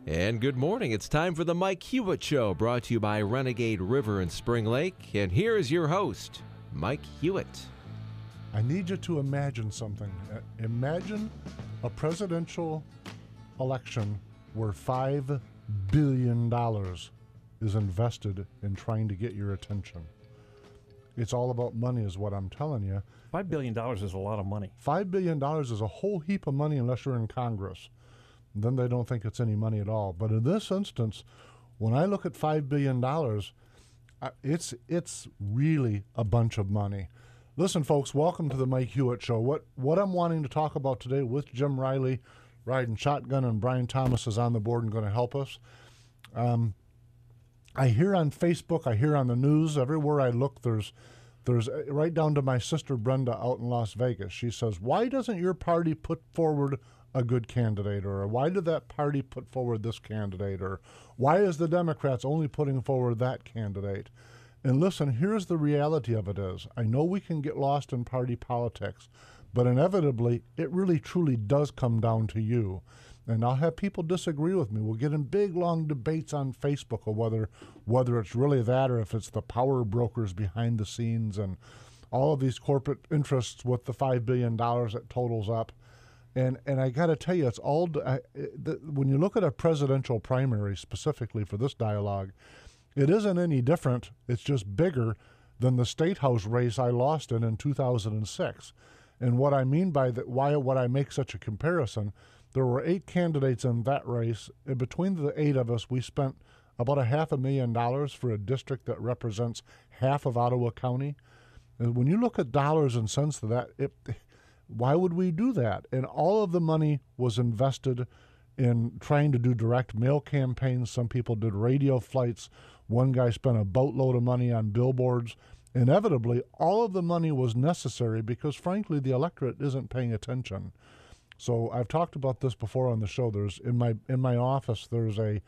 And good morning. It's time for the Mike Hewitt Show, brought to you by Renegade River and Spring Lake. And here is your host, Mike Hewitt. I need you to imagine something. Imagine a presidential election where $5 billion is invested in trying to get your attention. It's all about money is what I'm telling you. $5 billion is a lot of money. $5 billion is a whole heap of money unless you're in Congress. Then they don't think it's any money at all. But in this instance, when I look at $5 billion, it's really a bunch of money. Listen, folks, welcome to the Mike Hewitt Show. What I'm wanting to talk about today with Jim Riley riding shotgun and Brian Thomas is on the board and going to help us. I hear on Facebook, I hear on the news, everywhere I look, there's right down to my sister Brenda out in Las Vegas. She says, why doesn't your party put forward a good candidate? Or why did that party put forward this candidate? Or why is the Democrats only putting forward that candidate? And listen, here's the reality of it is, I know we can get lost in party politics, but inevitably, it really truly does come down to you. And I'll have people disagree with me. We'll get in big, long debates on Facebook of whether it's really that or if it's the power brokers behind the scenes and all of these corporate interests with the $5 billion that totals up. And I got to tell you, it's all when you look at a presidential primary specifically for this dialogue, it isn't any different. It's just bigger than the State House race I lost in 2006. And what I mean by that, why would I make such a comparison? There were 8 candidates in that race. And between the 8 of us, we spent about $500,000 for a district that represents half of Ottawa County. And when you look at dollars and cents to that, why would we do that? And all of the money was invested in trying to do direct mail campaigns. Some people did radio flights. One guy spent a boatload of money on billboards. Inevitably, all of the money was necessary because, frankly, the electorate isn't paying attention. So I've talked about this before on the show. There's in my office, there's a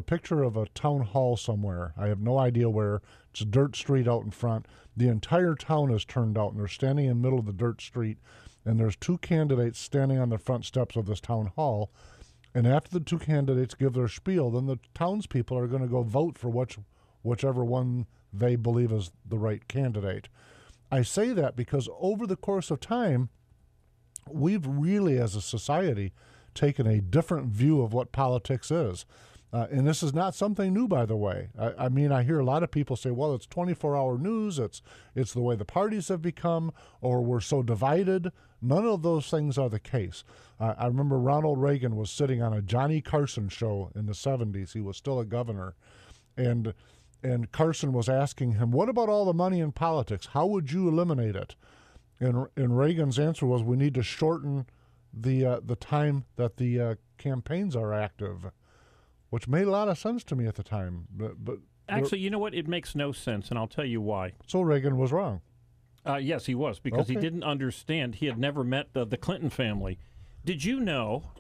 picture of a town hall somewhere. I have no idea where. It's a dirt street out in front. The entire town is turned out, and they're standing in the middle of the dirt street. And there's 2 candidates standing on the front steps of this town hall. And after the 2 candidates give their spiel, then the townspeople are going to go vote for whichever one they believe is the right candidate. I say that because over the course of time, we've really, as a society, taken a different view of what politics is. And this is not something new, by the way. I mean, I hear a lot of people say, well, it's 24-hour news, it's the way the parties have become, or we're so divided. None of those things are the case. I remember Ronald Reagan was sitting on a Johnny Carson show in the 70s. He was still a governor. And Carson was asking him, what about all the money in politics? How would you eliminate it? And Reagan's answer was, we need to shorten the time that the campaigns are active, which made a lot of sense to me at the time. But actually, you know what? It makes no sense, and I'll tell you why. So Reagan was wrong. Yes, he was, because he didn't understand. He had never met the Clinton family. Did you know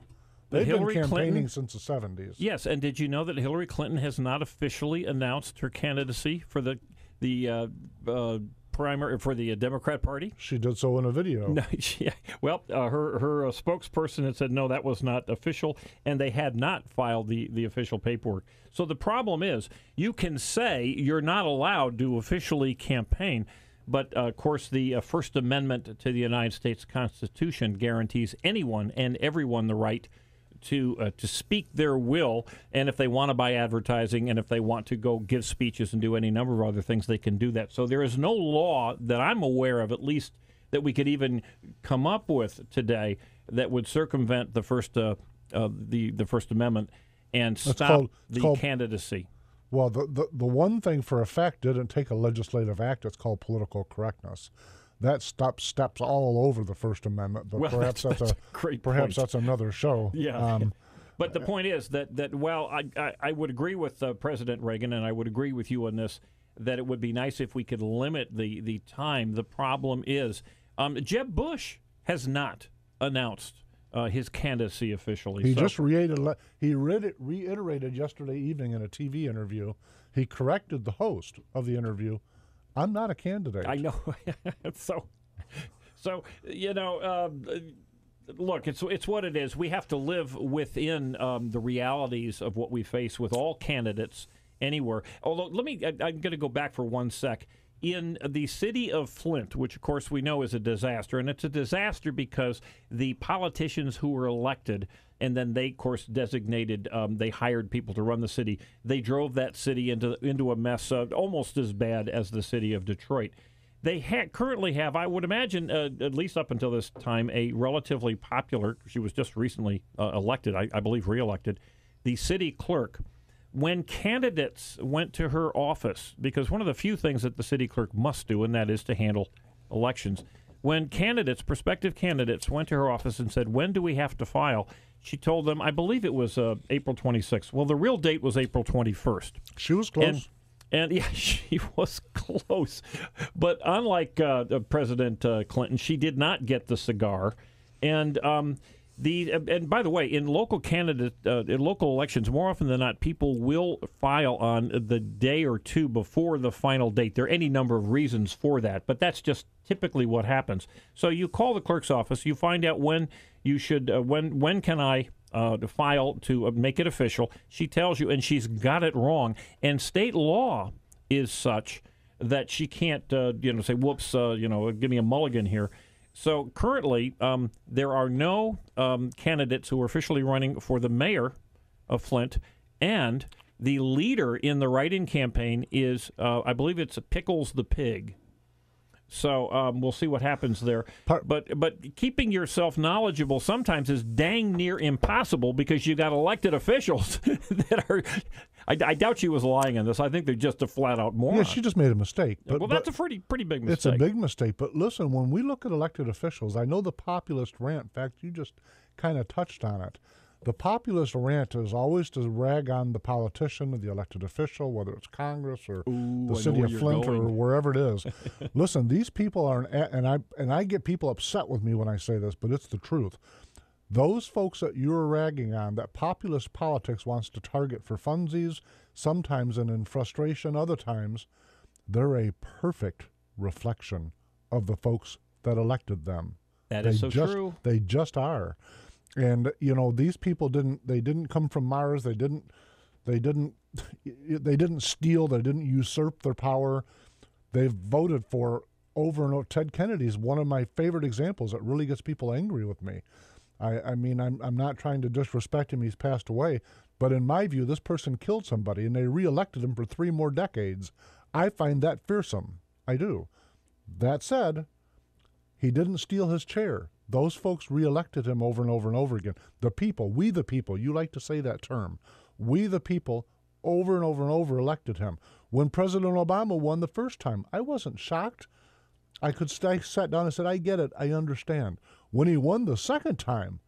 that They've Hillary been campaigning Clinton, since the 70s. Yes, and did you know that Hillary Clinton has not officially announced her candidacy for the primary for the Democrat Party? She did so in a video. No, well, her spokesperson had said no, that was not official, and they had not filed the official paperwork. So the problem is, you can say you're not allowed to officially campaign, but of course the First Amendment to the United States Constitution guarantees anyone and everyone the right to speak their will, and if they want to buy advertising and if they want to go give speeches and do any number of other things, they can do that. So there is no law that I'm aware of, at least that we could even come up with today, that would circumvent the First Amendment and stop the candidacy. Well, the one thing for a fact didn't take a legislative act. It's called political correctness. That steps all over the First Amendment, but perhaps that's another show. Yeah. But the point is that while I would agree with President Reagan, and I would agree with you on this, that it would be nice if we could limit the time. The problem is Jeb Bush has not announced his candidacy officially. He just reiterated yesterday evening in a TV interview. He corrected the host of the interview. I'm not a candidate. I know. So you know, Look, it's what it is. We have to live within the realities of what we face with all candidates anywhere. Although, I'm going to go back for 1 sec. In the city of Flint, which of course we know is a disaster, and it's a disaster because the politicians who were elected, and then they, of course, designated, they hired people to run the city. They drove that city into a mess almost as bad as the city of Detroit. They currently have, I would imagine, at least up until this time, a relatively popular, she was just recently elected, I believe reelected, the city clerk. When candidates went to her office, because one of the few things that the city clerk must do, and that is to handle elections, when prospective candidates went to her office and said, when do we have to file, she told them, I believe it was April 26th. Well, the real date was April 21st. She was close. And yeah, she was close. But unlike President Clinton, she did not get the cigar. And and by the way, in local elections, more often than not, people will file on the day or two before the final date. There are any number of reasons for that, but that's just typically what happens. So you call the clerk's office, you find out when you should, when can I file to make it official. She tells you, and she's got it wrong. And state law is such that she can't, say, whoops, give me a mulligan here. So currently, there are no candidates who are officially running for the mayor of Flint, and the leader in the write-in campaign is, I believe it's Pickles the Pig. So we'll see what happens there. But keeping yourself knowledgeable sometimes is dang near impossible because you got elected officials that are. I doubt she was lying on this. I think they're just a flat-out moron. Yeah, she just made a mistake. Well, that's a pretty big mistake. It's a big mistake. But listen, when we look at elected officials, I know the populist rant. In fact, you just kind of touched on it. The populist rant is always to rag on the politician or the elected official, whether it's Congress or the city of Flint or wherever it is. Listen, these people are, and I get people upset with me when I say this, but it's the truth. Those folks that you're ragging on, that populist politics wants to target for funsies, sometimes and in frustration, other times, they're a perfect reflection of the folks that elected them. That is so true. They just are. And these people didn't come from Mars. They didn't steal. They didn't usurp their power. They've voted for over and over. Ted Kennedy's one of my favorite examples that really gets people angry with me. I mean, I'm not trying to disrespect him. He's passed away. But in my view, this person killed somebody, and they reelected him for 3 more decades. I find that fearsome. I do. That said, he didn't steal his chair. Those folks reelected him over and over and over again. The people, we the people, you like to say that term. We the people over and over and over elected him. When President Obama won the first time, I wasn't shocked. I sat down and said, I get it, I understand. When he won the second time,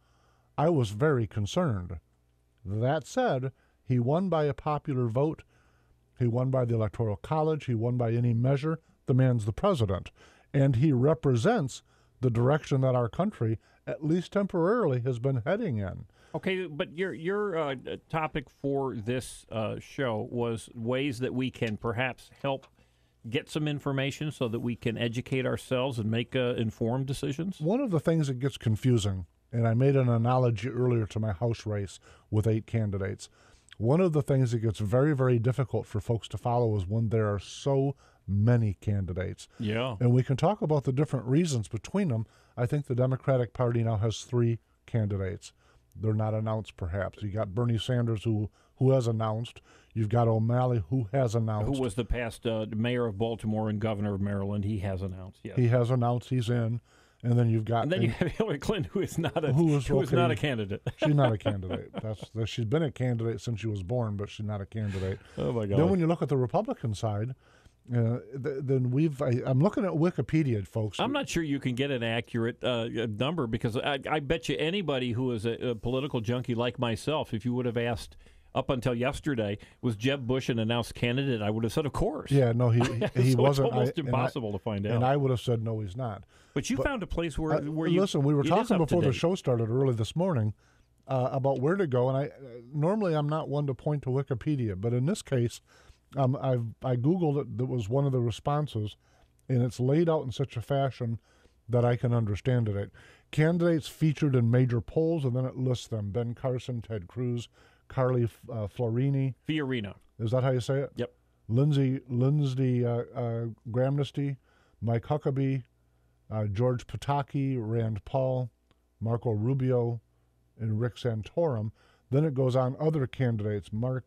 I was very concerned. That said, he won by a popular vote. He won by the Electoral College. He won by any measure. The man's the president. And he represents the direction that our country, at least temporarily, has been heading in. Okay, but your topic for this show was ways that we can perhaps help get some information so that we can educate ourselves and make informed decisions? One of the things that gets confusing, and I made an analogy earlier to my House race with 8 candidates, one of the things that gets very, very difficult for folks to follow is when there are so many candidates. Yeah. And we can talk about the different reasons between them. I think the Democratic Party now has 3 candidates. They're not announced, perhaps. You got Bernie Sanders, who has announced. You've got O'Malley, who has announced. Who was the past mayor of Baltimore and governor of Maryland. He has announced, yes. He has announced he's in. And then you've got... And then you have Hillary Clinton, who is not a candidate. She's not a candidate. She's been a candidate since she was born, but she's not a candidate. Oh, my God. Then when you look at the Republican side... I'm looking at Wikipedia, folks. I'm not sure you can get an accurate number because I bet you anybody who is a political junkie like myself, if you would have asked up until yesterday, was Jeb Bush an announced candidate, I would have said, of course. Yeah, no, he so wasn't. It's almost impossible to find out. And I would have said, no, he's not. But you found a place where you... Listen, we were talking before the show started early this morning about where to go, and normally I'm not one to point to Wikipedia, but in this case... I Googled it. That was one of the responses, and it's laid out in such a fashion that I can understand it. Candidates featured in major polls, and then it lists them: Ben Carson, Ted Cruz, Carly Fiorina. Is that how you say it? Yep. Lindsey Grahamnesty, Mike Huckabee, George Pataki, Rand Paul, Marco Rubio, and Rick Santorum. Then it goes on other candidates: Mark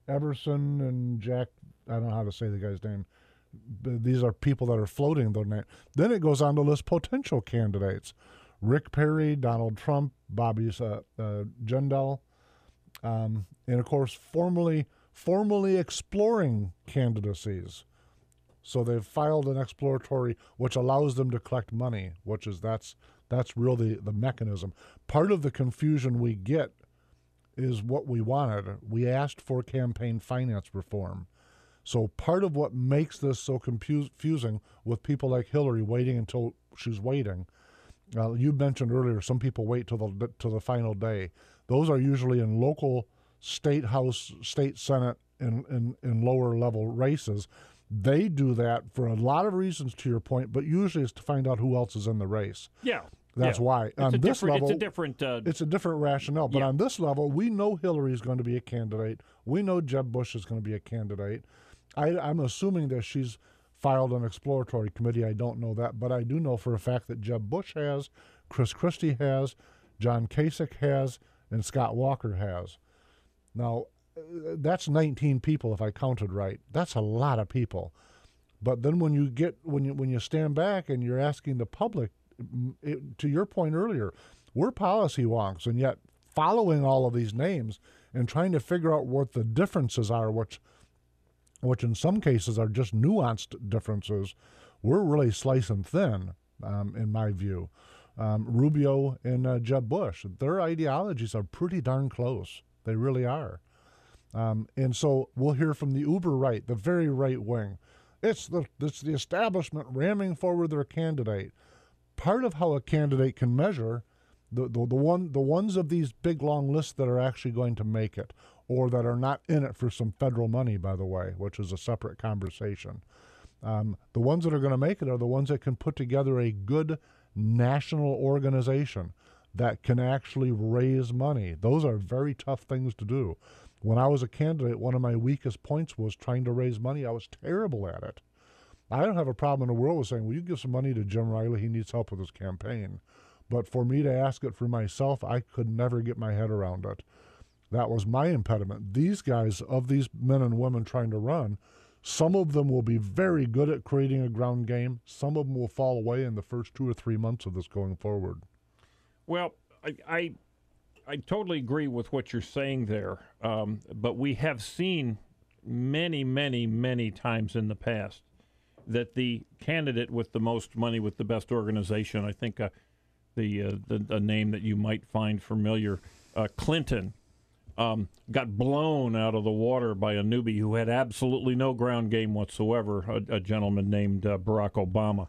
Everson and Jack. I don't know how to say the guy's name. These are people that are floating their name. Then it goes on to list potential candidates: Rick Perry, Donald Trump, Bobby Jindal, and of course formally exploring candidacies. So they've filed an exploratory, which allows them to collect money, that's really the mechanism. Part of the confusion we get is what we wanted. We asked for campaign finance reform. So part of what makes this so confusing with people like Hillary waiting until she's waiting, you mentioned earlier, some people wait till the final day. Those are usually in local, state house, state senate, in lower level races. They do that for a lot of reasons, to your point, but usually it's to find out who else is in the race. Yeah. That's why. On this level, it's a different rationale. But on this level, we know Hillary is going to be a candidate. We know Jeb Bush is going to be a candidate. I'm assuming that she's filed an exploratory committee. I don't know that, but I do know for a fact that Jeb Bush has, Chris Christie has, John Kasich has, and Scott Walker has. Now, that's 19 people if I counted right. That's a lot of people. But then when you stand back and you're asking the public, to your point earlier, we're policy wonks, and yet following all of these names and trying to figure out what the differences are, which in some cases are just nuanced differences, we're really slicing thin, in my view. Rubio and Jeb Bush, their ideologies are pretty darn close. They really are. And so we'll hear from the uber right, the very right wing. It's the establishment ramming forward their candidate. Part of how a candidate can measure the ones of these big long lists that are actually going to make it, or that are not in it for some federal money, by the way, which is a separate conversation. The ones that are going to make it are the ones that can put together a good national organization that can actually raise money. Those are very tough things to do. When I was a candidate, one of my weakest points was trying to raise money. I was terrible at it. I don't have a problem in the world with saying, well, you give some money to Jim Riley, he needs help with his campaign. But for me to ask it for myself, I could never get my head around it. That was my impediment. These guys, of these men and women trying to run, some of them will be very good at creating a ground game. Some of them will fall away in the first 2 or 3 months of this going forward. Well, I totally agree with what you're saying there, but we have seen many, many, many times in the past that the candidate with the most money, with the best organization, I think the name that you might find familiar, Clinton, got blown out of the water by a newbie who had absolutely no ground game whatsoever, a gentleman named Barack Obama.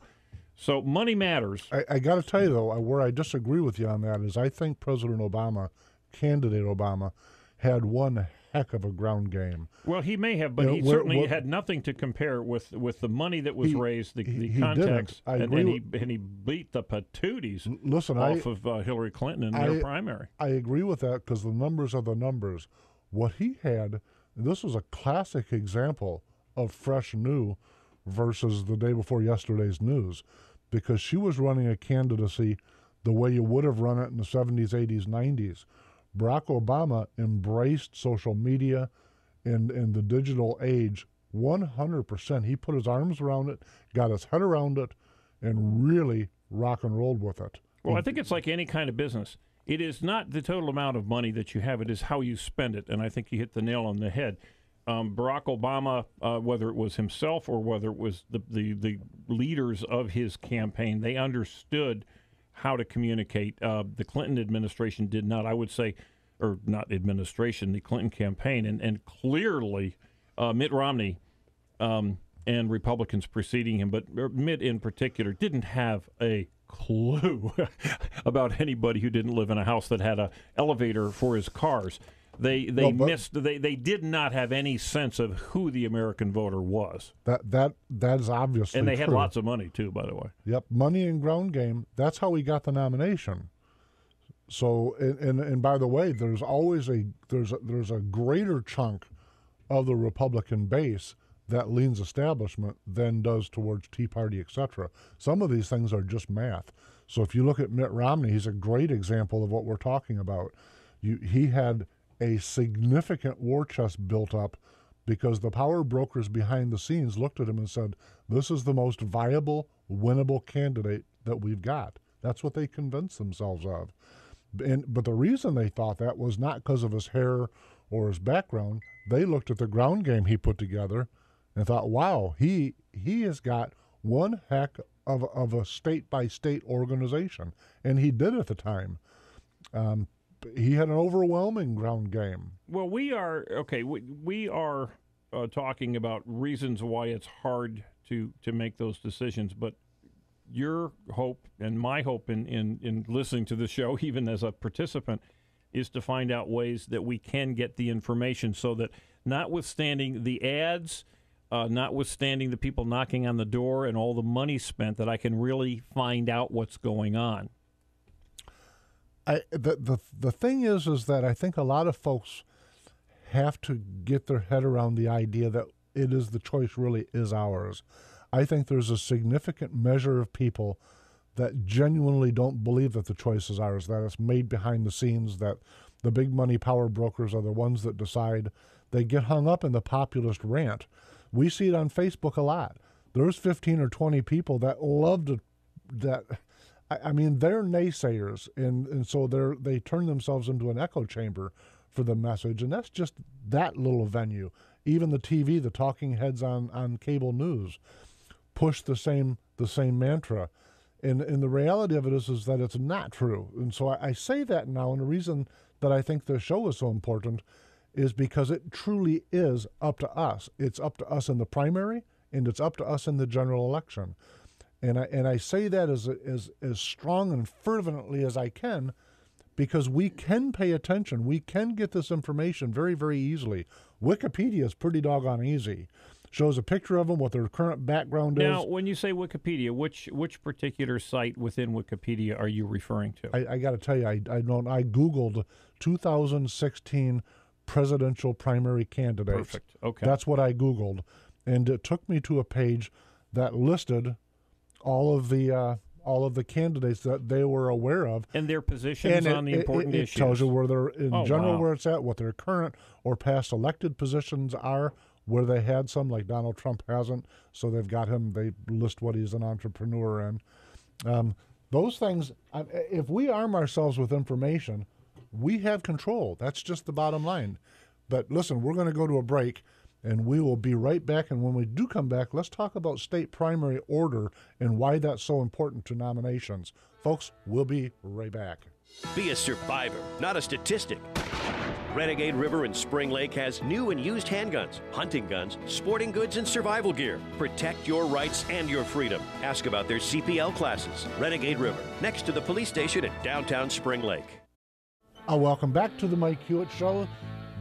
So money matters. I got to tell you, though, where I disagree with you on that is I think President Obama, candidate Obama, had one heck of a ground game. Well, he may have, but he certainly had nothing to compare with the money that was raised, the context, and he beat the patooties off of Hillary Clinton in their primary. I agree with that because the numbers are the numbers. What he had, this was a classic example of fresh new versus the day before yesterday's news, because she was running a candidacy the way you would have run it in the 70s, 80s, 90s. Barack Obama embraced social media and the digital age 100%. He put his arms around it, got his head around it, and really rock and rolled with it. Well, I think it's like any kind of business. It is not the total amount of money that you have. It is how you spend it, and I think you hit the nail on the head. Barack Obama, whether it was himself or whether it was the leaders of his campaign, they understood how to communicate. The Clinton administration did not, I would say, or not administration, the Clinton campaign, and clearly Mitt Romney and Republicans preceding him, but Mitt in particular, didn't have a clue about anybody who didn't live in a house that had an elevator for his cars. They missed. They did not have any sense of who the American voter was. That is obviously And they true. had lots of money too, by the way. Yep, money and ground game. That's how he got the nomination. So, and by the way, there's always there's a greater chunk of the Republican base that leans establishment than does towards Tea Party, etc. Some of these things are just math. So if you look at Mitt Romney, he's a great example of what we're talking about. He had a significant war chest built up because the power brokers behind the scenes looked at him and said, this is the most viable, winnable candidate that we've got. That's what they convinced themselves of. But the reason they thought that was not because of his hair or his background. They looked at the ground game he put together and thought, wow, he has got one heck of a state-by-state organization. And he did at the time. He had an overwhelming ground game. Well, we are talking about reasons why it's hard to make those decisions. But your hope and my hope in listening to the show, even as a participant, is to find out ways that we can get the information so that notwithstanding the ads, notwithstanding the people knocking on the door and all the money spent, that I can really find out what's going on. The thing is that I think a lot of folks have to get their head around the idea that the choice really is ours. I think there's a significant measure of people that genuinely don't believe that the choice is ours, that it's made behind the scenes, that the big money power brokers are the ones that decide. They get hung up in the populist rant. We see it on Facebook a lot. There's 15 or 20 people that love that. I mean, they're naysayers, and so they turn themselves into an echo chamber for the message, and that's just that little venue. Even the TV, the talking heads on cable news, push the same mantra. And the reality of it is that it's not true. And so I say that now, and the reason that I think the show is so important is because it truly is up to us. It's up to us in the primary, and it's up to us in the general election. And I say that as strong and fervently as I can, because we can pay attention. We can get this information very, very easily. Wikipedia is pretty doggone easy. Shows a picture of them, what their current background is. Now, when you say Wikipedia, which particular site within Wikipedia are you referring to? I got to tell you, I Googled 2016 presidential primary candidates. Perfect. Okay. That's what I Googled, and it took me to a page that listed all of the candidates that they were aware of and their positions on the important issues. It tells you where they're in general, wow. where it's at, what their current or past elected positions are, where they had some, like Donald Trump hasn't, so they've got him. They list what he's an entrepreneur in. Those things. If we arm ourselves with information, we have control. That's just the bottom line. But listen, we're going to go to a break, and we will be right back. And when we do come back, let's talk about state primary order and why that's so important to nominations. Folks, we'll be right back. Be a survivor, not a statistic. Renegade River in Spring Lake has new and used handguns, hunting guns, sporting goods, and survival gear. Protect your rights and your freedom. Ask about their CPL classes. Renegade River, next to the police station in downtown Spring Lake. Welcome back to the Mike Hewitt Show.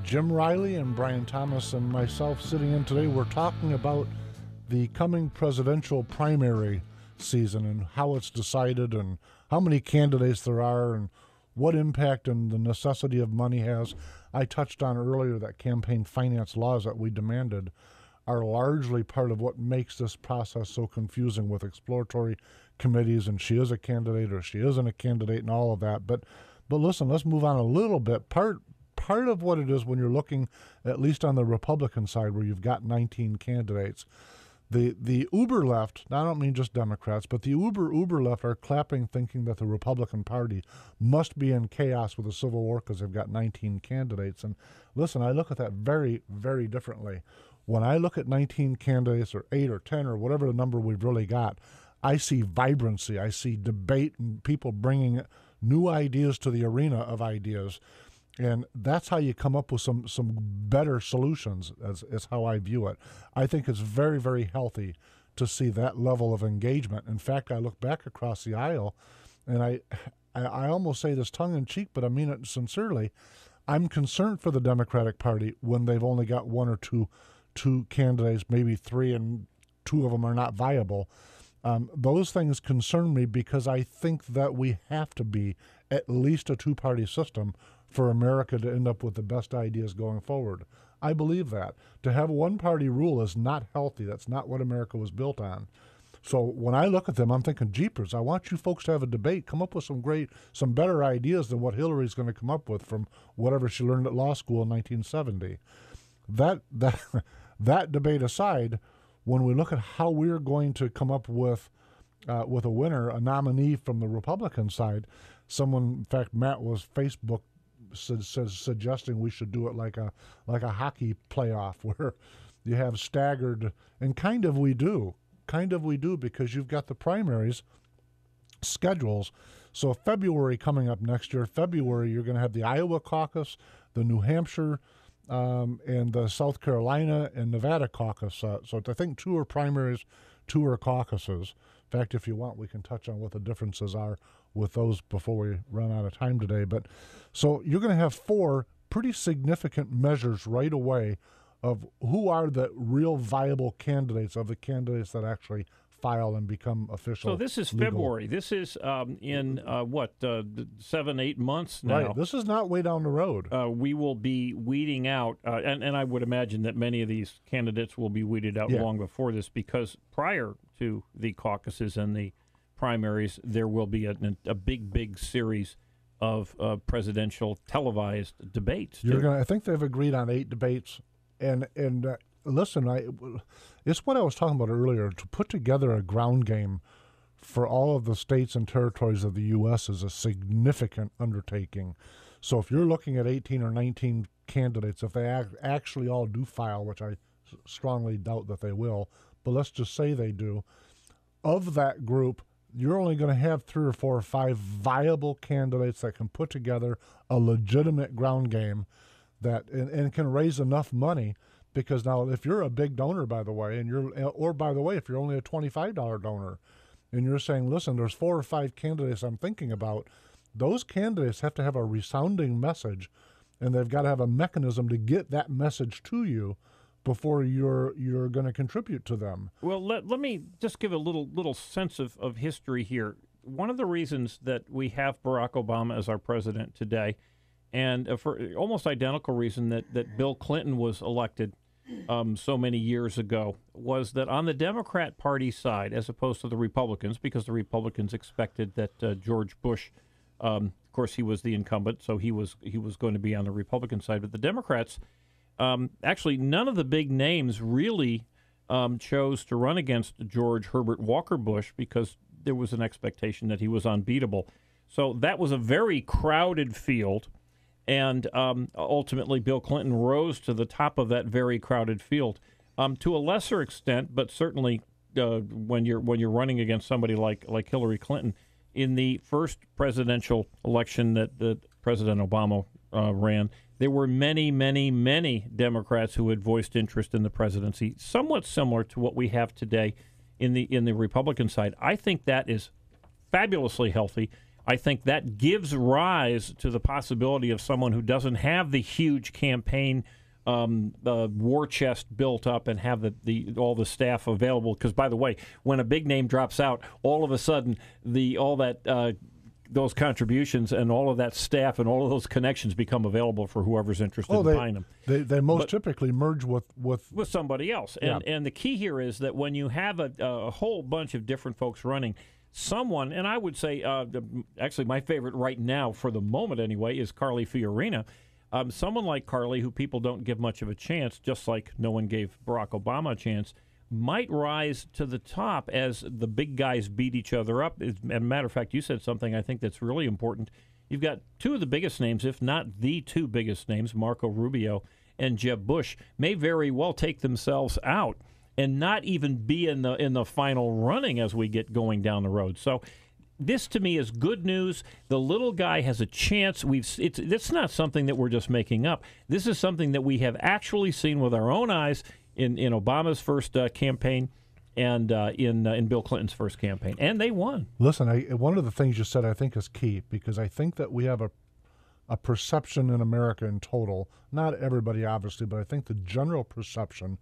Jim Riley and Brian Thomas and myself sitting in today. We're talking about the coming presidential primary season and how it's decided and how many candidates there are and what impact and the necessity of money has. I touched on earlier that campaign finance laws that we demanded are largely part of what makes this process so confusing with exploratory committees and she is a candidate or she isn't a candidate and all of that. But listen, let's move on a little bit. Part of what it is when you're looking, at least on the Republican side, where you've got 19 candidates, the uber left, I don't mean just Democrats, but the uber left are clapping, thinking that the Republican Party must be in chaos with a civil war because they've got 19 candidates. And listen, I look at that very, very differently. When I look at 19 candidates or 8 or 10 or whatever the number we've really got, I see vibrancy, I see debate and people bringing new ideas to the arena of ideas. And that's how you come up with some better solutions, is how I view it. I think it's very, very healthy to see that level of engagement. In fact, I look back across the aisle, and I almost say this tongue-in-cheek, but I mean it sincerely. I'm concerned for the Democratic Party when they've only got one or two candidates, maybe three, and two of them are not viable. Those things concern me because I think that we have to be at least a two-party system for America to end up with the best ideas going forward. I believe that. To have one-party rule is not healthy. That's not what America was built on. So when I look at them, I'm thinking, jeepers, I want you folks to have a debate, come up with some better ideas than what Hillary's going to come up with from whatever she learned at law school in 1970. That debate aside, when we look at how we're going to come up with a winner, a nominee from the Republican side, someone, in fact, Matt was Facebook suggesting we should do it like a hockey playoff where you have staggered, and kind of we do because you've got the primaries schedules. So February coming up next year, February you're going to have the Iowa caucus, the New Hampshire, and the South Carolina and Nevada caucus. So I think 2 are primaries, 2 are caucuses. In fact, if you want, we can touch on what the differences are with those before we run out of time today. But so you're going to have 4 pretty significant measures right away of who are the real viable candidates of the candidates that actually file and become official. So this is legal. February. This is in 7-8 months now. Right. This is not way down the road. We will be weeding out, and I would imagine that many of these candidates will be weeded out long before this, because prior to the caucuses and the primaries, there will be a big series of presidential televised debates. I think they've agreed on 8 debates. And listen, it's what I was talking about earlier. To put together a ground game for all of the states and territories of the U.S. is a significant undertaking. So if you're looking at 18 or 19 candidates, if they actually all do file, which I strongly doubt that they will, but let's just say they do, of that group, you're only going to have 3 or 4 or 5 viable candidates that can put together a legitimate ground game that and can raise enough money. Because now, if you're a big donor, by the way, if you're only a $25 donor, and you're saying, listen, there's 4 or 5 candidates I'm thinking about, those candidates have to have a resounding message, and they've got to have a mechanism to get that message to you before you're going to contribute to them. Well, let me just give a little sense of history here. One of the reasons that we have Barack Obama as our president today, and for almost identical reason that Bill Clinton was elected so many years ago, was that on the Democrat Party side, as opposed to the Republicans, because the Republicans expected that George Bush, of course, he was the incumbent, so he was going to be on the Republican side. But the Democrats, actually, none of the big names really chose to run against George Herbert Walker Bush because there was an expectation that he was unbeatable. So that was a very crowded field. And ultimately, Bill Clinton rose to the top of that very crowded field. To a lesser extent, but certainly when you're running against somebody like Hillary Clinton, in the first presidential election that President Obama ran, there were many Democrats who had voiced interest in the presidency, somewhat similar to what we have today in the Republican side. I think that is fabulously healthy. I think that gives rise to the possibility of someone who doesn't have the huge campaign war chest built up and have all the staff available. Because, by the way, when a big name drops out, all of a sudden those contributions and all of that staff and all of those connections become available for whoever's interested in buying them. They typically merge with somebody else. And the key here is that when you have a whole bunch of different folks running, someone, and I would say, actually my favorite right now, for the moment anyway, is Carly Fiorina. Someone like Carly, who people don't give much of a chance, just like no one gave Barack Obama a chance, might rise to the top as the big guys beat each other up. As a matter of fact, you said something I think that's really important. You've got 2 of the biggest names, if not the 2 biggest names, Marco Rubio and Jeb Bush, may very well take themselves out and not even be in the final running as we get going down the road. So this, to me, is good news. The little guy has a chance. It's not something that we're just making up. This is something that we have actually seen with our own eyes in Obama's first campaign and in Bill Clinton's first campaign. And they won. Listen, one of the things you said I think is key, because I think that we have a perception in America in total, not everybody obviously, but I think the general perception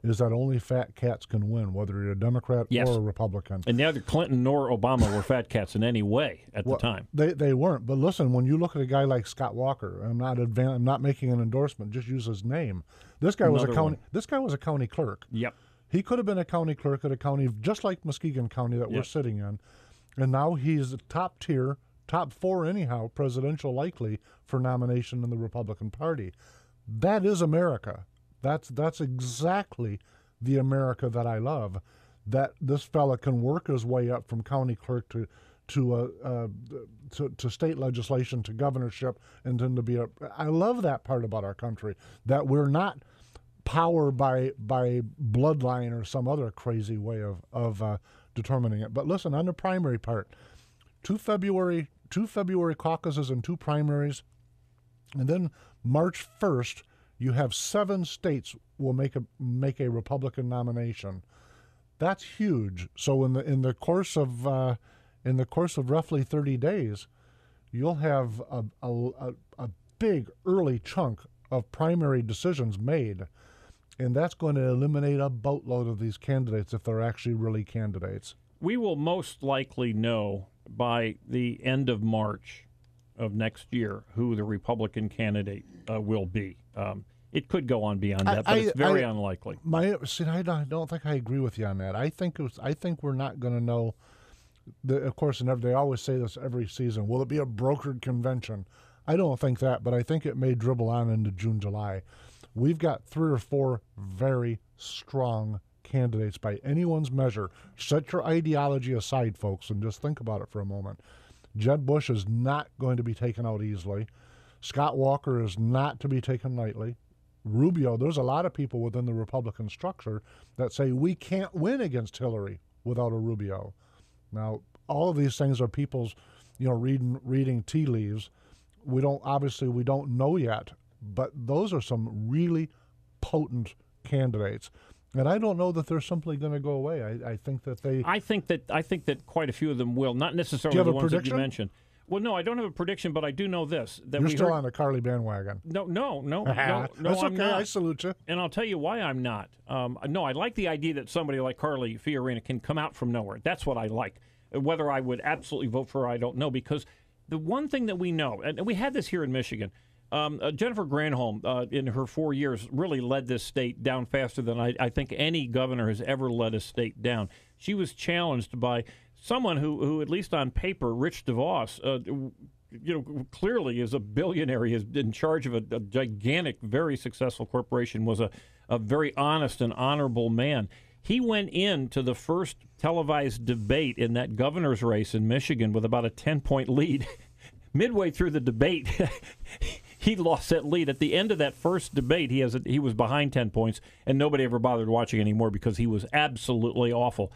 is that only fat cats can win, whether you're a Democrat or a Republican. And neither Clinton nor Obama were fat cats in any way at the time. They weren't. But listen, when you look at a guy like Scott Walker, I'm not making an endorsement, just use his name. This guy was a county clerk. Yep. He could have been a county clerk at a county just like Muskegon County that we're sitting in. And now he's a top tier, top 4 anyhow, presidential likely for nomination in the Republican Party. That is America. That's exactly the America that I love. That this fella can work his way up from county clerk to state legislation to governorship, and then to be a. I love that part about our country, that we're not power by bloodline or some other crazy way of determining it. But listen, on the primary part, two February caucuses and 2 primaries, and then March 1st. You have 7 states will make a Republican nomination. That's huge. So in the course of roughly 30 days, you'll have a big early chunk of primary decisions made, and that's going to eliminate a boatload of these candidates if they're actually really candidates. We will most likely know by the end of March of next year who the Republican candidate will be. It could go on beyond that, but it's very unlikely. I don't think I agree with you on that. I think we're not going to know. Of course, they always say this every season. Will it be a brokered convention? I don't think that, but I think it may dribble on into June, July. We've got 3 or 4 very strong candidates by anyone's measure. Set your ideology aside, folks, and just think about it for a moment. Jeb Bush is not going to be taken out easily. Scott Walker is not to be taken lightly. Rubio, there's a lot of people within the Republican structure that say we can't win against Hillary without a Rubio. Now, all of these things are people's, reading tea leaves. We don't know yet, but those are some really potent candidates. And I don't know that they're simply going to go away. I think that quite a few of them will, not necessarily the ones that you mentioned. Well, no, I don't have a prediction, but I do know this. That You're still on the Carly bandwagon. No, That's okay. I'm not. I salute you. And I'll tell you why I'm not. No, I like the idea that somebody like Carly Fiorina can come out from nowhere. That's what I like. Whether I would absolutely vote for her, I don't know, because the one thing that we know, and we had this here in Michigan, Jennifer Granholm, in her 4 years, really led this state down faster than I think any governor has ever led a state down. She was challenged by someone who, at least on paper, Rich DeVos, clearly is a billionaire. He is in charge of a gigantic, very successful corporation, was a very honest and honorable man. He went into the first televised debate in that governor's race in Michigan with about a 10-point lead. Midway through the debate, he lost that lead. At the end of that first debate, he was behind 10 points, and nobody ever bothered watching anymore because he was absolutely awful.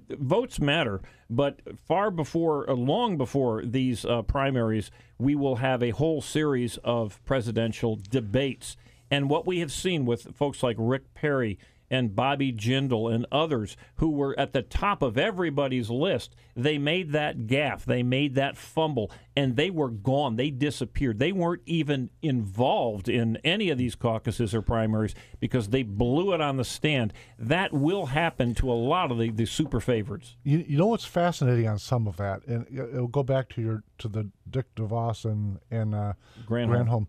Votes matter, but long before these primaries, we will have a whole series of presidential debates. And what we have seen with folks like Rick Perry and Bobby Jindal and others who were at the top of everybody's list, they made that gaffe, they made that fumble, and they were gone. They disappeared. They weren't even involved in any of these caucuses or primaries because they blew it on the stand. That will happen to a lot of the super favorites. You know what's fascinating on some of that, and it'll go back to the Dick DeVos and Granholm.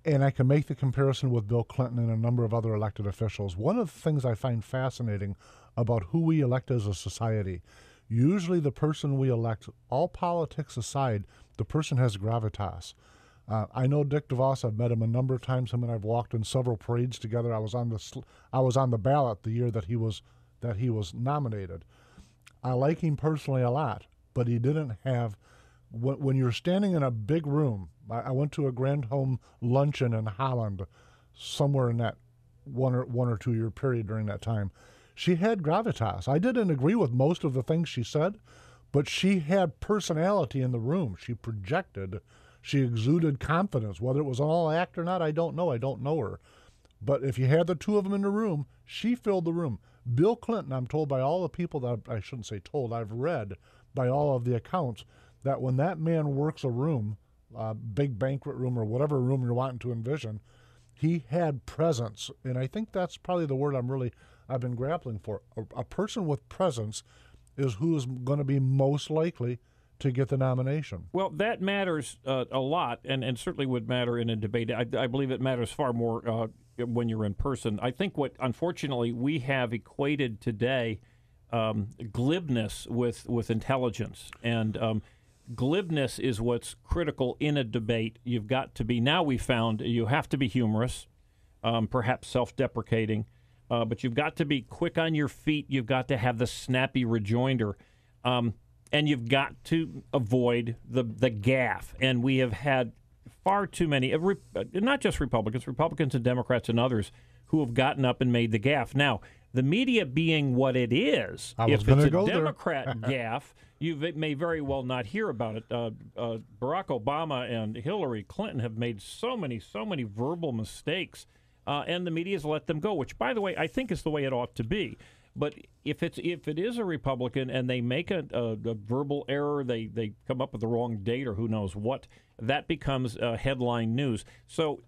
And I can make the comparison with Bill Clinton and a number of other elected officials. One of the things I find fascinating about who we elect as a society, usually the person we elect, all politics aside, the person has gravitas. I know Dick DeVos. I've met him a number of times. Him and I've walked in several parades together. I was on the ballot the year that he was nominated. I like him personally a lot, but he didn't have. When you're standing in a big room, I went to a Granholm luncheon in Holland, somewhere in that one or 2 year period during that time. She had gravitas. I didn't agree with most of the things she said, but she had personality in the room. She projected. She exuded confidence. Whether it was all act or not, I don't know. I don't know her. But if you had the two of them in the room, she filled the room. Bill Clinton, I'm told by all the people that I shouldn't say told, I've read by all of the accounts, that when that man works a room, big banquet room or whatever room you're wanting to envision. He had presence, and I think that's probably the word I've been grappling for. A person with presence is who is going to be most likely to get the nomination. Well, that matters a lot, and certainly would matter in a debate. I believe it matters far more when you're in person. I think what, unfortunately, we have equated today glibness with intelligence, and glibness is what's critical in a debate. You've got to be, now we found, you have to be humorous, perhaps self-deprecating, but you've got to be quick on your feet. You've got to have the snappy rejoinder. And you've got to avoid the gaffe. And we have had far too many, not just Republicans and Democrats and others, who have gotten up and made the gaffe. Now, the media being what it is, if it's a Democrat gaffe, you may very well not hear about it. Barack Obama and Hillary Clinton have made so many verbal mistakes, and the media's let them go, which, by the way, I think is the way it ought to be. But if it is a Republican and they make a verbal error, they come up with the wrong date or who knows what, that becomes headline news. So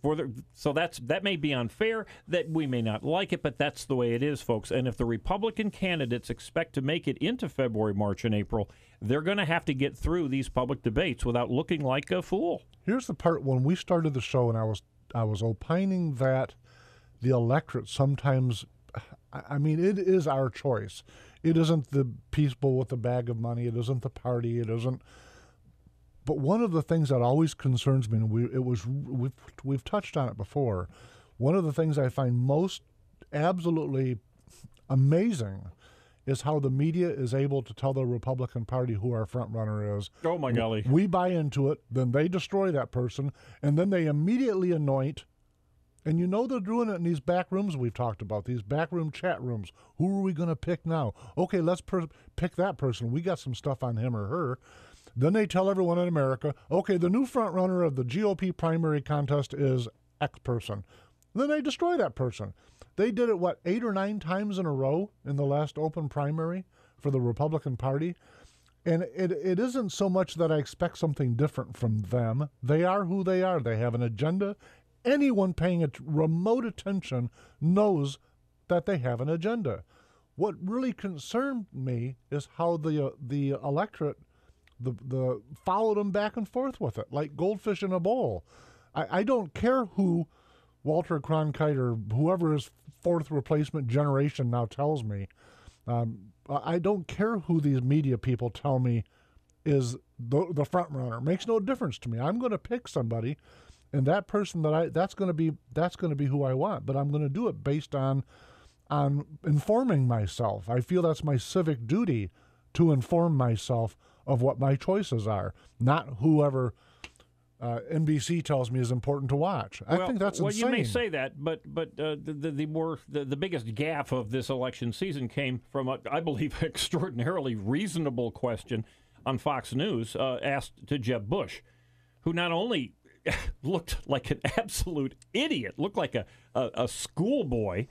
that may be unfair, that we may not like it, but that's the way it is, folks. And if the Republican candidates expect to make it into February, March, and April, they're going to have to get through these public debates without looking like a fool. Here's the part when we started the show, and I was opining that the electorate sometimes. I mean, it is our choice. It isn't the people with the bag of money. It isn't the party. It isn't. But one of the things that always concerns me, and we've touched on it before, one of the things I find most absolutely amazing is how the media is able to tell the Republican Party who our front runner is. Oh, my golly. We buy into it, then they destroy that person, and then they immediately anoint. And you know they're doing it in these back rooms we've talked about, these backroom chat rooms. Who are we going to pick now? Okay, let's pick that person. We got some stuff on him or her. Then they tell everyone in America, okay, the new front runner of the GOP primary contest is X person. Then they destroy that person. They did it, 8 or 9 times in a row in the last open primary for the Republican Party. And it isn't so much that I expect something different from them. They are who they are. They have an agenda. Anyone paying remote attention knows that they have an agenda. What really concerned me is how the electorate the followed them back and forth with it, like goldfish in a bowl. I don't care who Walter Cronkite or whoever his fourth replacement generation now tells me. I don't care who these media people tell me is the front runner. It makes no difference to me. I'm going to pick somebody. And that person that's going to be who I want, but I'm going to do it based on informing myself. I feel that's my civic duty to inform myself of what my choices are, not whoever NBC tells me is important to watch. I think that's insane. Well, you may say that, but the biggest gaffe of this election season came from I believe extraordinarily reasonable question on Fox News asked to Jeb Bush, who not only looked like an absolute idiot, looked like a schoolboy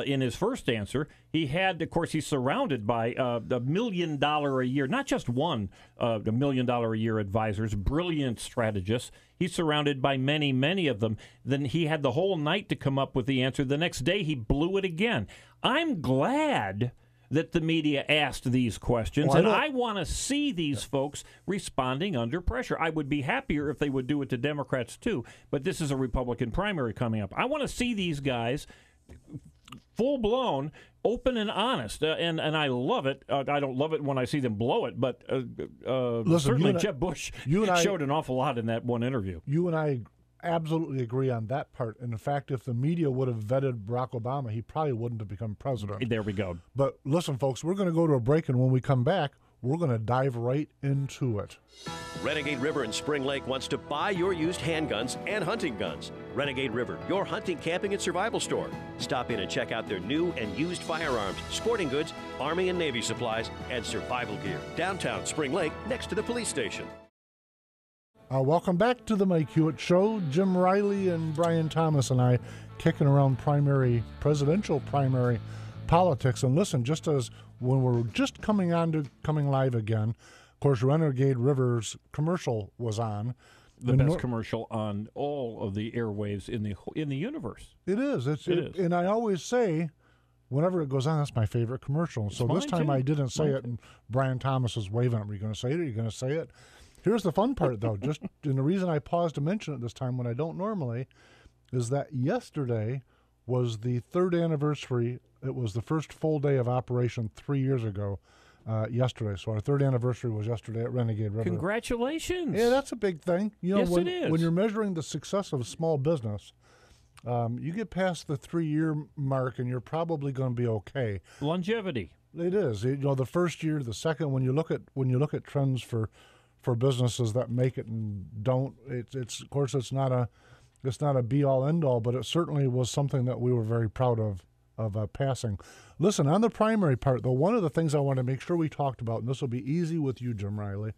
in his first answer. He had, of course, he's surrounded by $1 million a year, not just one $1 million a year advisors, brilliant strategists. He's surrounded by many, many of them. Then he had the whole night to come up with the answer. The next day, he blew it again. I'm glad that the media asked these questions, and I want to see these folks responding under pressure. I would be happier if they would do it to Democrats, too, but this is a Republican primary coming up. I want to see these guys full-blown, open and honest, and I love it. I don't love it when I see them blow it, but listen, certainly Jeb Bush showed an awful lot in that one interview. You and I absolutely agree on that part. And in fact, if the media would have vetted Barack Obama, he probably wouldn't have become president. There we go. But listen, folks, we're going to go to a break, and when we come back, we're going to dive right into it. Renegade River in Spring Lake wants to buy your used handguns and hunting guns. Renegade River, your hunting, camping, and survival store. Stop in and check out their new and used firearms, sporting goods, Army and Navy supplies, and survival gear. Downtown Spring Lake, next to the police station. Welcome back to the Mike Hewitt Show. Jim Riley and Brian Thomas and I kicking around presidential primary politics. And listen, just as when we're just coming live again, course, Renegade River's commercial was on. The best commercial on all of the airwaves in the universe. It is. It is. And I always say, whenever it goes on, that's my favorite commercial. So this time I didn't say it, and Brian Thomas is waving at me. Are you going to say it? Are you going to say it? Here's the fun part, though. And the reason I paused to mention it this time when I don't normally is that yesterday was the 3rd anniversary. It was the first full day of operation 3 years ago. Yesterday. So our 3rd anniversary was yesterday at Renegade River. Congratulations. Yeah, that's a big thing. You know, yes, it is. When you're measuring the success of a small business, you get past the 3-year mark and you're probably going to be okay. Longevity. It is. You know, the first year, the second, when you look at trends for businesses that make it and don't, it's of course it's not a be all end all, but it certainly was something that we were very proud of passing. Listen, on the primary part, though, one of the things I want to make sure we talked about, and this will be easy with you, Jim Riley,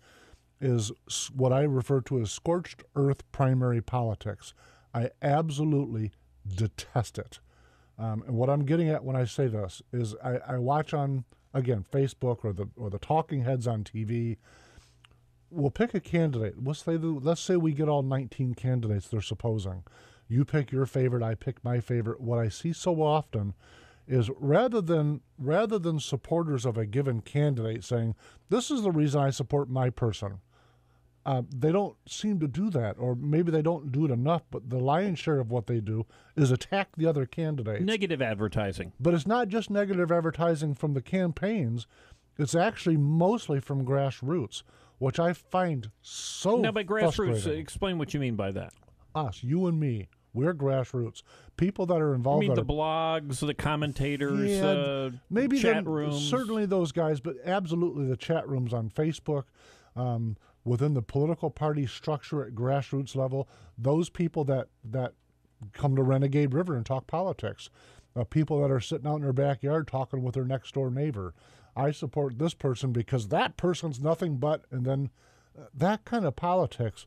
is what I refer to as scorched earth primary politics. I absolutely detest it. And what I'm getting at when I say this is I watch on, again, Facebook or the talking heads on TV. We'll pick a candidate. Let's say we get all 19 candidates they're supposing. You pick your favorite, I pick my favorite. What I see so often is rather than supporters of a given candidate saying, this is the reason I support my person, they don't seem to do that, or maybe they don't do it enough, but the lion's share of what they do is attack the other candidates. Negative advertising. But it's not just negative advertising from the campaigns. It's actually mostly from grassroots, which I find so Now, by grassroots, frustrating. Explain what you mean by that. Us, you and me, we're grassroots. People that are involved. I mean, the blogs, the commentators, maybe chat rooms. Certainly those guys, but absolutely the chat rooms on Facebook, within the political party structure at grassroots level, those people that come to Renegade River and talk politics, people that are sitting out in their backyard talking with their next door neighbor. I support this person because that person's nothing but, and then that kind of politics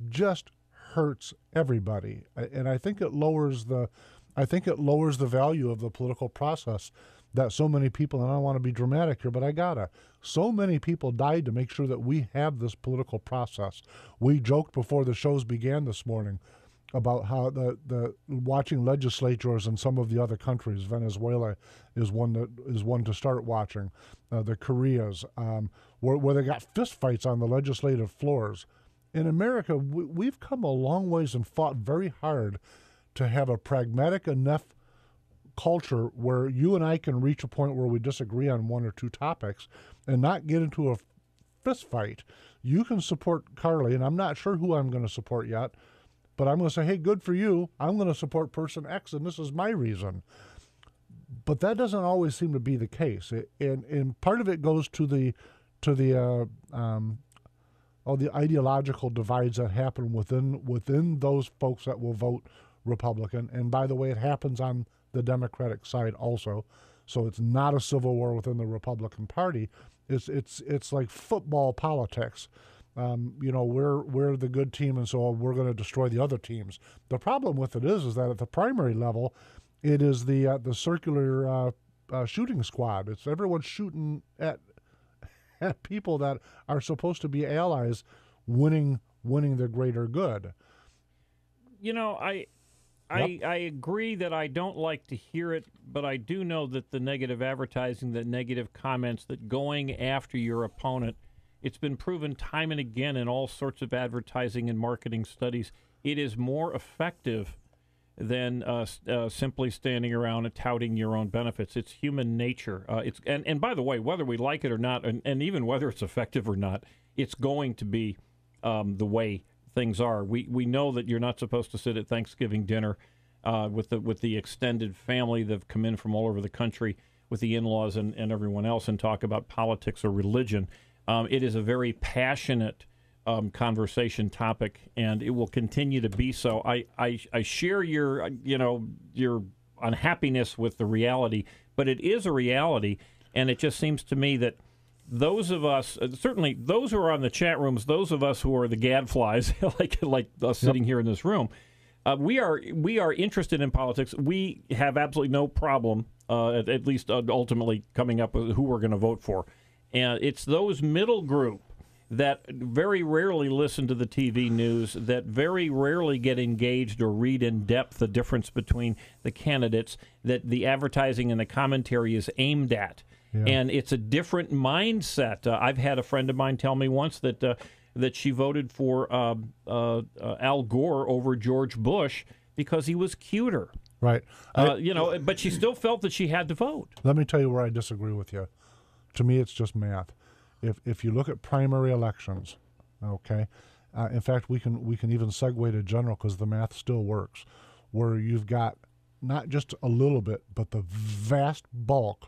just hurts everybody, and I think it lowers the value of the political process that so many people, and I don't want to be dramatic here, but so many people died to make sure that we have this political process. We joked before the shows began this morning about how the watching legislatures in some of the other countries, Venezuela is one to start watching, the Koreas, where they got fistfights on the legislative floors. In America, we've come a long ways and fought very hard to have a pragmatic enough culture where you and I can reach a point where we disagree on one or two topics and not get into a fist fight. You can support Carly, and I'm not sure who I'm going to support yet, but I'm going to say, hey, good for you. I'm going to support person X, and this is my reason. But that doesn't always seem to be the case, and part of it goes to the ideological divides that happen within those folks that will vote Republican. And by the way, it happens on the Democratic side also. So it's not a civil war within the Republican Party. It's like football politics. We're the good team, and so we're going to destroy the other teams. The problem with it is that at the primary level, it is the circular shooting squad. It's everyone shooting at people that are supposed to be allies, winning the greater good. I agree that I don't like to hear it, but I do know that the negative advertising, the negative comments, that going after your opponent, it's been proven time and again in all sorts of advertising and marketing studies, it is more effective than simply standing around and touting your own benefits. It's human nature. And by the way, whether we like it or not, and even whether it's effective or not, it's going to be the way things are. We know that you're not supposed to sit at Thanksgiving dinner with the extended family that have come in from all over the country, with the in-laws and everyone else, and talk about politics or religion. It is a very passionate conversation topic, and it will continue to be so. I share your unhappiness with the reality, but it is a reality, and it just seems to me that those of us, certainly those who are on the chat rooms, those of us who are the gadflies, like us sitting here in this room, we are interested in politics. We have absolutely no problem, at least ultimately, coming up with who we're going to vote for. And it's those middle group that very rarely listen to the TV news, that very rarely get engaged or read in depth the difference between the candidates, that the advertising and the commentary is aimed at. Yeah. And it's a different mindset. I've had a friend of mine tell me once that she voted for Al Gore over George Bush because he was cuter. Right. But she still felt that she had to vote. Let me tell you where I disagree with you. To me, it's just math. If you look at primary elections, okay, in fact, we can even segue to general because the math still works, where you've got not just a little bit, but the vast bulk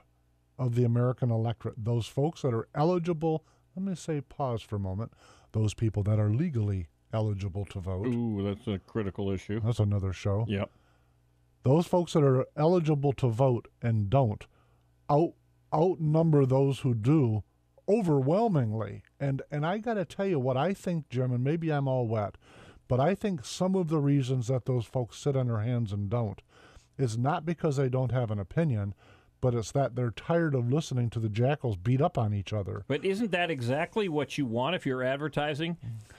of the American electorate, those folks that are eligible. Let me say, pause for a moment. Those people that are legally eligible to vote. Ooh, that's a critical issue. That's another show. Yep. Those folks that are eligible to vote and don't outnumber those who do overwhelmingly. And I got to tell you what I think, Jim, and maybe I'm all wet, but I think some of the reasons that those folks sit on their hands and don't is not because they don't have an opinion, but it's that they're tired of listening to the jackals beat up on each other. But isn't that exactly what you want if you're advertising,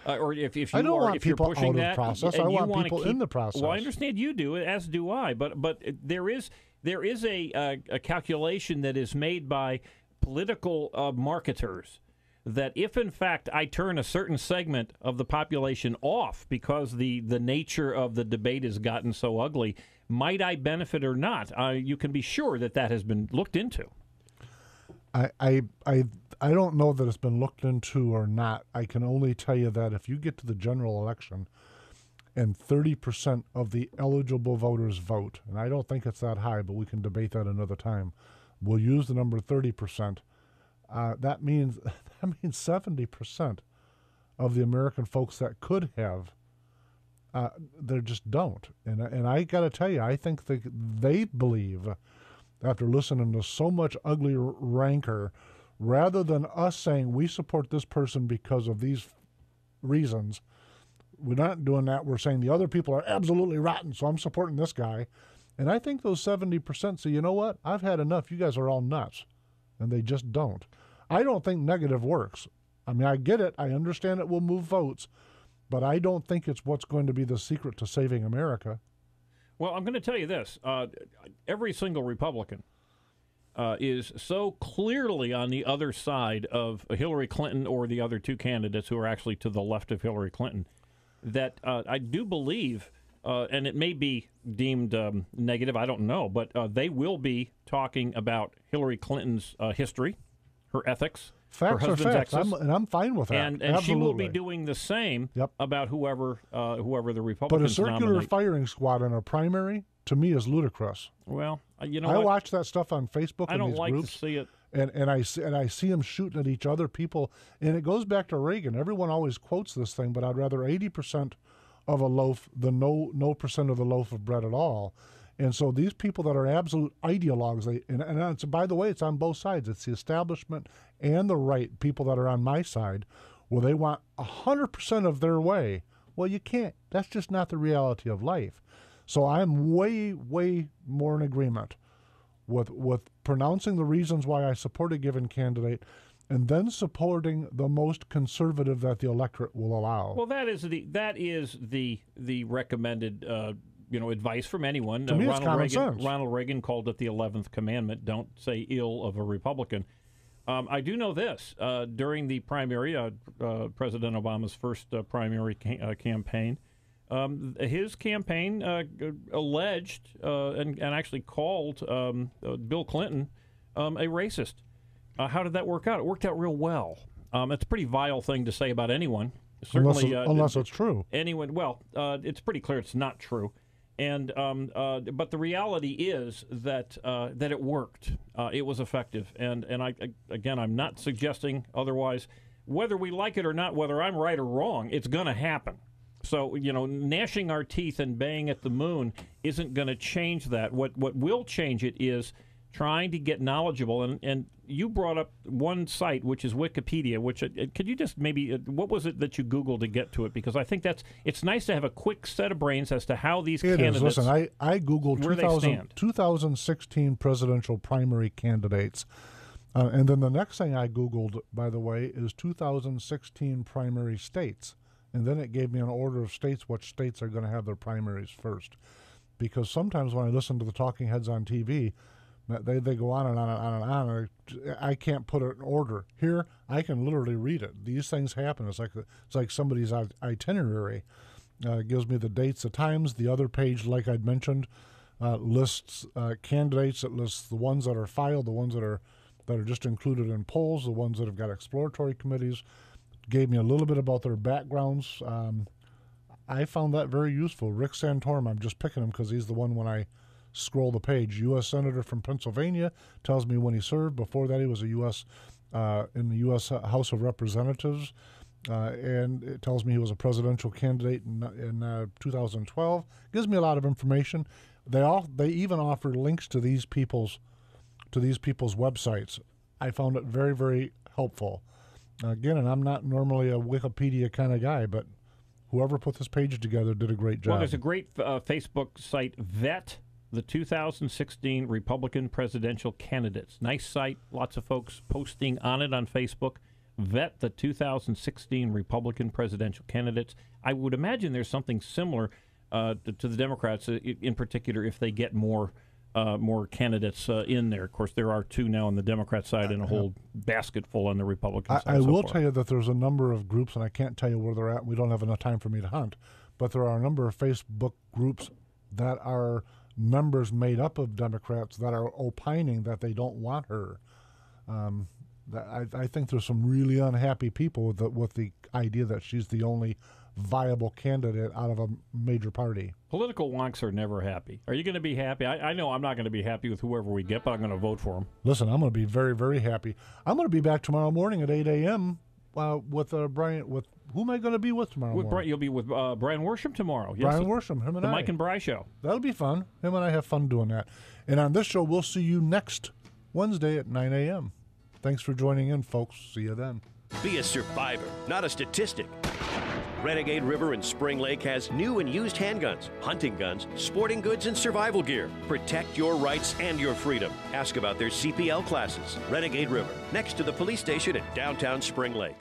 or if you I don't want if people you're pushing out of that? the process. I want people in the process. Well, I understand you do, as do I. But there is a calculation that is made by political marketers that if in fact I turn a certain segment of the population off because the nature of the debate has gotten so ugly, might I benefit or not? You can be sure that has been looked into. I don't know that it's been looked into or not. I can only tell you that if you get to the general election and 30% of the eligible voters vote, and I don't think it's that high, but we can debate that another time. We'll use the number 30%. That means 70% of the American folks that could have, they just don't. And I got to tell you, I think they believe, after listening to so much ugly rancor, rather than us saying we support this person because of these reasons, we're not doing that. We're saying the other people are absolutely rotten, so I'm supporting this guy. And I think those 70% say, you know what, I've had enough. You guys are all nuts. And they just don't. I don't think negative works. I mean, I get it. I understand it will move votes. But I don't think it's what's going to be the secret to saving America. Well, I'm going to tell you this. Every single Republican is so clearly on the other side of Hillary Clinton or the other two candidates who are actually to the left of Hillary Clinton that I do believe, and it may be deemed negative, I don't know, but they will be talking about Hillary Clinton's history, her ethics, facts her husband's are facts, exes, and I'm fine with that. And she will be doing the same about whoever the Republicans But a circular nominate. firing squad in a primary, to me, is ludicrous. Well, you know I what? watch that stuff on Facebook I in don't these like groups, to see it. and I see them shooting at each other, people, and it goes back to Reagan. Everyone always quotes this thing, but I'd rather 80% of a loaf than no percent of the loaf of bread at all. And so these people that are absolute ideologues, and it's, by the way, it's on both sides. It's the establishment and the right, people that are on my side, where they want 100% of their way. Well, you can't. That's just not the reality of life. So I'm way, way more in agreement with pronouncing the reasons why I support a given candidate and then supporting the most conservative that the electorate will allow. Well, that is the recommended advice from anyone. To me, it's common sense. Ronald Reagan called it the 11th commandment: don't say ill of a Republican. I do know this: during the primary, President Obama's first primary campaign, his campaign alleged and actually called Bill Clinton a racist. How did that work out? It worked out real well. It's a pretty vile thing to say about anyone. Certainly, unless it's true. Anyone? Well, it's pretty clear it's not true. And but the reality is that it worked. It was effective. And I'm not suggesting otherwise. Whether we like it or not, whether I'm right or wrong, it's going to happen. So, gnashing our teeth and baying at the moon isn't going to change that. What will change it is trying to get knowledgeable. And you brought up one site, which is Wikipedia, which could you just maybe, what was it that you Googled to get to it? Because I think it's nice to have a quick set of brains as to how these candidates. It is. Listen, I Googled where they stand. 2016 presidential primary candidates. And then the next thing I Googled, by the way, is 2016 primary states. And then it gave me an order of states, which states are going to have their primaries first. Because sometimes when I listen to the talking heads on TV, they go on and on and on and on. And I can't put it in order. Here, I can literally read it. These things happen. It's like somebody's itinerary. It gives me the dates, the times. The other page, like I'd mentioned, lists candidates. It lists the ones that are filed, the ones that are just included in polls, the ones that have got exploratory committees. Gave me a little bit about their backgrounds. I found that very useful. Rick Santorum, I'm just picking him because he's the one when I scroll the page. U.S. Senator from Pennsylvania, tells me when he served. Before that, he was in the U.S. House of Representatives, and it tells me he was a presidential candidate in 2012. Gives me a lot of information. They even offer links to these people's websites. I found it very, very helpful. Again, and I'm not normally a Wikipedia kind of guy, but whoever put this page together did a great job. Well, there's a great Facebook site, Vet, the 2016 Republican presidential candidates. Nice site, lots of folks posting on it on Facebook. Vet, the 2016 Republican presidential candidates. I would imagine there's something similar to the Democrats, in particular, if they get more candidates in there. Of course, there are two now on the Democrat side and a whole basket full on the Republican side. I will tell you that there's a number of groups, and I can't tell you where they're at. We don't have enough time for me to hunt. But there are a number of Facebook groups that are members made up of Democrats that are opining that they don't want her. I think there's some really unhappy people with the idea that she's the only viable candidate out of a major party. Political wonks are never happy. Are you going to be happy? I know I'm not going to be happy with whoever we get, but I'm going to vote for him. Listen, I'm going to be very, very happy. I'm going to be back tomorrow morning at 8 a.m. With Brian. With who am I going to be with tomorrow morning? You'll be with Brian Worsham tomorrow. Yes, Brian Worsham, him and the I. Mike and Bry Show. That'll be fun. Him and I have fun doing that. And on this show, we'll see you next Wednesday at 9 a.m. Thanks for joining in, folks. See you then. Be a survivor, not a statistic. Renegade River in Spring Lake has new and used handguns, hunting guns, sporting goods, and survival gear. Protect your rights and your freedom. Ask about their CPL classes. Renegade River, next to the police station in downtown Spring Lake.